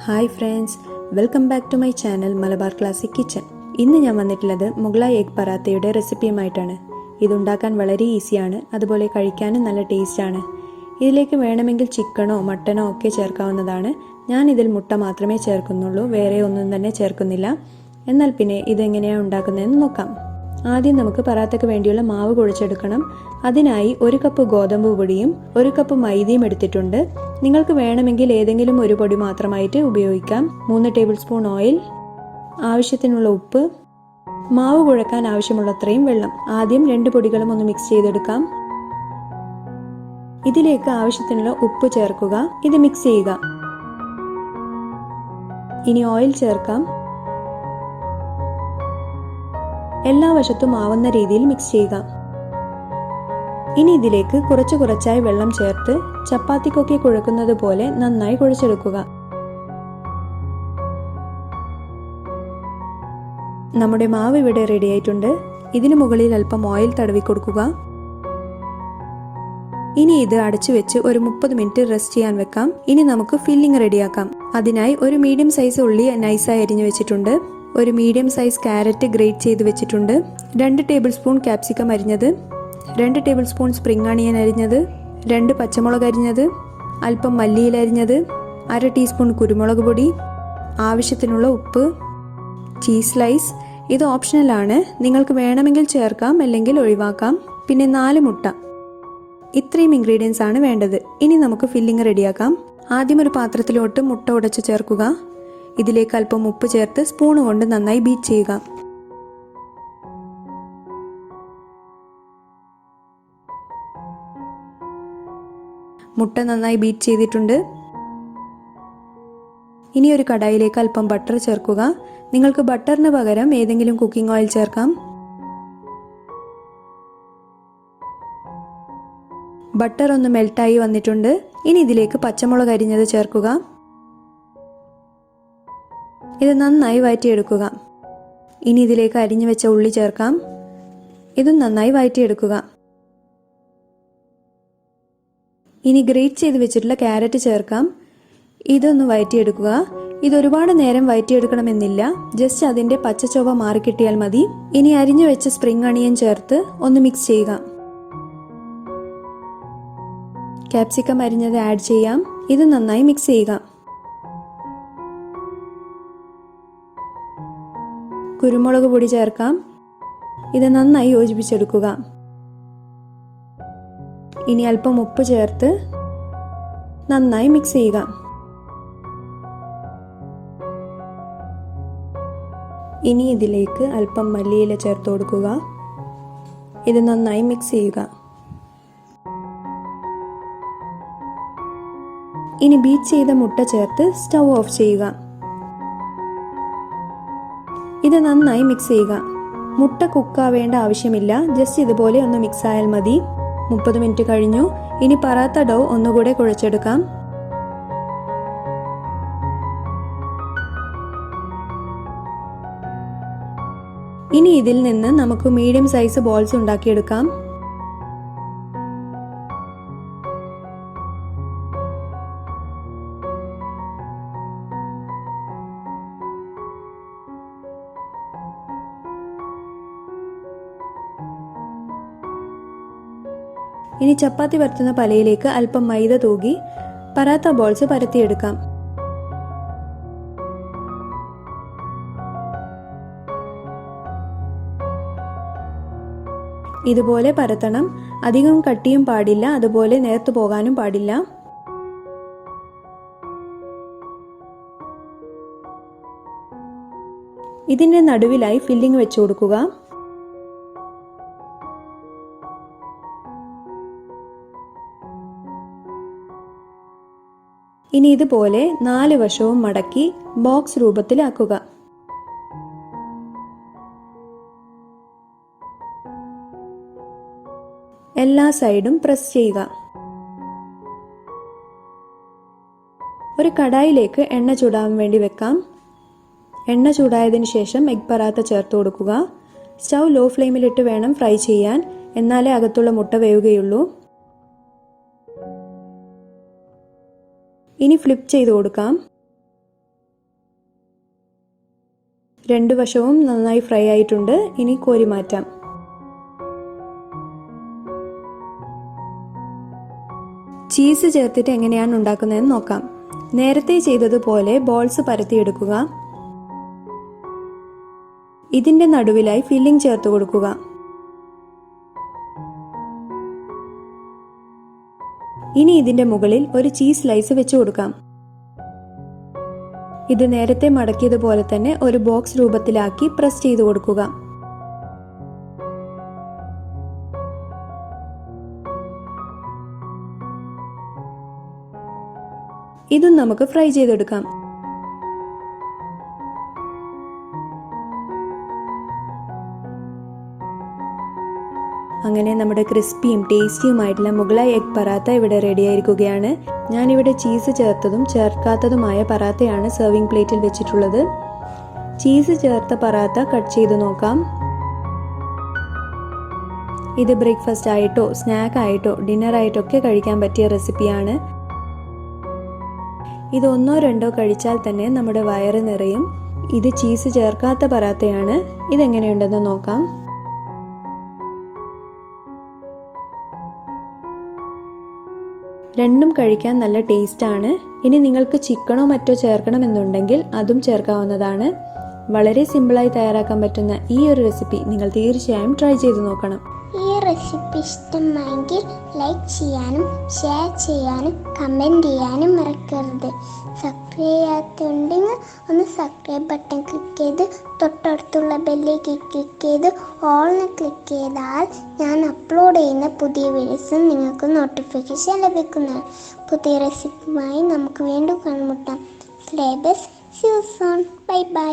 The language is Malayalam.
Hi friends, welcome back to my channel Malabar classic kitchen. ഇന്ന് ഞാൻ വന്നിട്ടുള്ളത് മുഗ്ലായ് എഗ് പറാത്തയുടെ റെസിപ്പിയുമായിട്ടാണ്. ഇതുണ്ടാക്കാൻ വളരെ ഈസിയാണ്, അതുപോലെ കഴിക്കാനും നല്ല ടേസ്റ്റാണ്. ഇതിലേക്ക് വേണമെങ്കിൽ ചിക്കനോ മട്ടനോ ഒക്കെ ചേർക്കാവുന്നതാണ്. ഞാൻ ഇതിൽ മുട്ട മാത്രമേ ചേർക്കുന്നുള്ളൂ, വേറെ ഒന്നും തന്നെ ചേർക്കുന്നില്ല. എന്നാൽ പിന്നെ ഇതെങ്ങനെയാണ് ഉണ്ടാക്കുന്നതെന്ന് നോക്കാം. ആദ്യം നമുക്ക് പറാത്തയ്ക്ക് വേണ്ടിയുള്ള മാവ് കുഴച്ചെടുക്കണം. അതിനായി 1 കപ്പ് ഗോതമ്പ് പൊടിയും 1 കപ്പ് മൈദയും എടുത്തിട്ടുണ്ട്. നിങ്ങൾക്ക് വേണമെങ്കിൽ ഏതെങ്കിലും ഒരു പൊടി മാത്രമായിട്ട് ഉപയോഗിക്കാം. 3 ടേബിൾ സ്പൂൺ ഓയിൽ, ആവശ്യത്തിനുള്ള ഉപ്പ്, മാവ് കുഴക്കാൻ ആവശ്യമുള്ളത്രയും വെള്ളം. ആദ്യം 2 പൊടികളും ഒന്ന് മിക്സ് ചെയ്തെടുക്കാം. ഇതിലേക്ക് ആവശ്യത്തിനുള്ള ഉപ്പ് ചേർക്കുക. ഇത് മിക്സ് ചെയ്യുക. ഇനി ഓയിൽ ചേർക്കാം. എല്ലാ വശത്തും ആവുന്ന രീതിയിൽ മിക്സ് ചെയ്യുക. ഇനി ഇതിലേക്ക് കുറച്ചായി വെള്ളം ചേർത്ത് ചപ്പാത്തിക്കൊക്കെ കുഴക്കുന്നത് പോലെ നന്നായി കുഴച്ചെടുക്കുക. നമ്മുടെ മാവ് ഇവിടെ റെഡി ആയിട്ടുണ്ട്. ഇതിനു മുകളിൽ അല്പം ഓയിൽ തടവി കൊടുക്കുക. ഇനി ഇത് അടച്ചു വെച്ച് ഒരു 30 മിനിറ്റ് റെസ്റ്റ് ചെയ്യാൻ വെക്കാം. ഇനി നമുക്ക് ഫില്ലിംഗ് റെഡിയാക്കാം. അതിനായി ഒരു മീഡിയം സൈസ് ഉള്ളി നൈസായി അരിഞ്ഞു വെച്ചിട്ടുണ്ട്. ഒരു മീഡിയം സൈസ് ക്യാരറ്റ് ഗ്രേറ്റ് ചെയ്ത് വെച്ചിട്ടുണ്ട്. 2 ടേബിൾ സ്പൂൺ കാപ്സിക്കം അരിഞ്ഞത്, 2 ടേബിൾ സ്പൂൺ സ്പ്രിംഗ് അണിയൻ അരിഞ്ഞത്, 2 പച്ചമുളക് അരിഞ്ഞത്, അല്പം മല്ലിയില അരിഞ്ഞത്, 1/2 ടീസ്പൂൺ കുരുമുളക് പൊടി, ആവശ്യത്തിനുള്ള ഉപ്പ്, ചീസ് സ്ലൈസ്. ഇത് ഓപ്ഷണലാണ്, നിങ്ങൾക്ക് വേണമെങ്കിൽ ചേർക്കാം, അല്ലെങ്കിൽ ഒഴിവാക്കാം. പിന്നെ 4 മുട്ട. ഇത്രയും ഇൻഗ്രീഡിയൻസ് ആണ് വേണ്ടത്. ഇനി നമുക്ക് ഫില്ലിംഗ് റെഡിയാക്കാം. ആദ്യം ഒരു പാത്രത്തിലോട്ട് മുട്ട ഉടച്ച് ചേർക്കുക. ഇതിലേക്ക് അല്പം ഉപ്പ് ചേർത്ത് സ്പൂൺ കൊണ്ട് നന്നായി ബീറ്റ് ചെയ്യുക. മുട്ട നന്നായി ബീറ്റ് ചെയ്തിട്ടുണ്ട്. ഇനി ഒരു കടായിലേക്ക് അല്പം ബട്ടർ ചേർക്കുക. നിങ്ങൾക്ക് ബട്ടറിന് പകരം ഏതെങ്കിലും കുക്കിംഗ് ഓയിൽ ചേർക്കാം. ബട്ടർ ഒന്ന് മെൽട്ടായി വന്നിട്ടുണ്ട്. ഇനി ഇതിലേക്ക് പച്ചമുളക് അരിഞ്ഞത് ചേർക്കുക. ഇത് നന്നായി വഴറ്റിയെടുക്കുക. ഇനി ഇതിലേക്ക് അരിഞ്ഞു വെച്ച ഉള്ളി ചേർക്കാം. ഇതും നന്നായി വഴറ്റിയെടുക്കുക. ഇനി ഗ്രേറ്റ് ചെയ്ത് വെച്ചിട്ടുള്ള ക്യാരറ്റ് ചേർക്കാം. ഇതൊന്ന് വഴറ്റിയെടുക്കുക. ഇത് ഒരുപാട് നേരം വഴറ്റിയെടുക്കണമെന്നില്ല, ജസ്റ്റ് അതിന്റെ പച്ചച്ചൊവ മാറിക്കിട്ടിയാൽ മതി. ഇനി അരിഞ്ഞു വെച്ച സ്പ്രിംഗ് അണിയൻ ചേർത്ത് ഒന്ന് മിക്സ് ചെയ്യുക. കാപ്സിക്കം അരിഞ്ഞത് ആഡ് ചെയ്യാം. ഇത് നന്നായി മിക്സ് ചെയ്യുക. കുരുമുളക് പൊടി ചേർക്കാം. ഇത് നന്നായി യോജിപ്പിച്ചെടുക്കുക. ഇനി അല്പം ഉപ്പ് ചേർത്ത് നന്നായി മിക്സ് ചെയ്യുക. ഇനി ഇതിലേക്ക് അല്പം മല്ലിയില ചേർത്ത് കൊടുക്കുക. ഇത് നന്നായി മിക്സ് ചെയ്യുക. ഇനി ബീറ്റ് ചെയ്ത മുട്ട ചേർത്ത് സ്റ്റൗ ഓഫ് ചെയ്യുക. ഇത് നന്നായി മിക്സ് ചെയ്യുക. മുട്ട കുക്കാവേണ്ട ആവശ്യമില്ല, ജസ്റ്റ് ഇതുപോലെ ഒന്ന് മിക്സ് ആയാൽ മതി. 30 മിനിറ്റ് കഴിഞ്ഞു. ഇനി പറാത്ത ഡോ ഒന്നുകൂടെ കുഴച്ചെടുക്കാം. ഇനി ഇതിൽ നിന്ന് നമുക്ക് മീഡിയം സൈസ് ബോൾസ് ഉണ്ടാക്കിയെടുക്കാം. ഇനി ചപ്പാത്തി പരത്തുന്ന പലയിലേക്ക് അല്പം മൈദ തൂകി പറാത്ത ബോൾസ് പരത്തിയെടുക്കാം. ഇതുപോലെ പരത്തണം. അധികം കട്ടിയും പാടില്ല, അതുപോലെ നേർത്തു പോകാനും പാടില്ല. ഇതിന്റെ നടുവിലായി ഫില്ലിംഗ് വെച്ചു കൊടുക്കുക. ഇനി ഇതുപോലെ 4 വശവും മടക്കി ബോക്സ് രൂപത്തിലാക്കുക. എല്ലാ സൈഡും പ്രസ് ചെയ്യുക. ഒരു കടായിലേക്ക് എണ്ണ ചൂടാൻ വേണ്ടി വെക്കാം. എണ്ണ ചൂടായതിനു ശേഷം എഗ് പറാത്ത ചേർത്ത് കൊടുക്കുക. സ്റ്റൗ ലോ ഫ്ലെയിമിലിട്ട് വേണം ഫ്രൈ ചെയ്യാൻ, എന്നാലേ അകത്തുള്ള മുട്ട വേവുകയുള്ളൂ. ഇനി ഫ്ലിപ്പ് ചെയ്ത് കൊടുക്കാം. രണ്ട് വശവും നന്നായി ഫ്രൈ ആയിട്ടുണ്ട്. ഇനി കോരി മാറ്റാം. ചീസ് ചേർത്തിട്ട് എങ്ങനെയാണ് ഉണ്ടാക്കുന്നതെന്ന് നോക്കാം. നേരത്തെ ചെയ്തതുപോലെ ബോൾസ് പരത്തിയെടുക്കുക. ഇതിന്റെ നടുവിലായി ഫില്ലിംഗ് ചേർത്ത് കൊടുക്കുക. ഇനി ഇതിന്റെ മുകളിൽ ഒരു ചീസ് സ്ലൈസ് വെച്ച് കൊടുക്കാം. ഇത് നേരത്തെ മടക്കിയതുപോലെ തന്നെ ഒരു ബോക്സ് രൂപത്തിലാക്കി പ്രസ് ചെയ്ത് കൊടുക്കുക. ഇതും നമുക്ക് ഫ്രൈ ചെയ്തെടുക്കാം. അങ്ങനെ നമ്മുടെ ക്രിസ്പിയും ടേസ്റ്റിയുമായിട്ടുള്ള മുഗളായി എഗ് പറാത്ത ഇവിടെ റെഡി ആയിരിക്കുകയാണ്. ഞാനിവിടെ ചീസ് ചേർത്തതും ചേർക്കാത്തതുമായ പറാത്തയാണ് സെർവിംഗ് പ്ലേറ്റിൽ വെച്ചിട്ടുള്ളത്. ചീസ് ചേർത്ത പറാത്ത കട്ട് ചെയ്ത് നോക്കാം. ഇത് ബ്രേക്ക്ഫാസ്റ്റ് ആയിട്ടോ സ്നാക്ക് ആയിട്ടോ ഡിന്നർ ആയിട്ടോ ഒക്കെ കഴിക്കാൻ പറ്റിയ റെസിപ്പിയാണ്. ഇത് 1-2 കഴിച്ചാൽ തന്നെ നമ്മുടെ വയറ് നിറയും. ഇത് ചീസ് ചേർക്കാത്ത പറാത്തയാണ്. ഇതെങ്ങനെയുണ്ടെന്ന് നോക്കാം. രണ്ടും കഴിക്കാൻ നല്ല ടേസ്റ്റ് ആണ്. ഇനി നിങ്ങൾക്ക് ചിക്കനോ മറ്റോ ചേർക്കണമെന്നുണ്ടെങ്കിൽ അതും ചേർക്കാവുന്നതാണ്. വളരെ സിമ്പിളായി തയ്യാറാക്കാൻ പറ്റുന്ന ഈ ഒരു റെസിപ്പി നിങ്ങൾ തീർച്ചയായും ട്രൈ ചെയ്ത് നോക്കണം. ഈ റെസിപ്പി ഇഷ്ടമായെങ്കിൽ ലൈക്ക് ചെയ്യാനും ഷെയർ ചെയ്യാനും കമൻറ്റ് ചെയ്യാനും മറക്കരുത്. സബ്സ്ക്രൈബ് ചെയ്യാത്തുണ്ടെങ്കിൽ ഒന്ന് സബ്സ്ക്രൈബ് ബട്ടൺ ക്ലിക്ക് ചെയ്ത് തൊട്ടടുത്തുള്ള ബെല്ലേക്ക് ക്ലിക്ക് ചെയ്ത് ഓൾന്ന് ക്ലിക്ക് ചെയ്താൽ ഞാൻ അപ്ലോഡ് ചെയ്യുന്ന പുതിയ വീഡിയോസ് നിങ്ങൾക്ക് നോട്ടിഫിക്കേഷൻ ലഭിക്കുന്നതാണ്. പുതിയ റെസിപ്പിയുമായി നമുക്ക് വീണ്ടും കണ്ടുമുട്ടാം. Bye bye.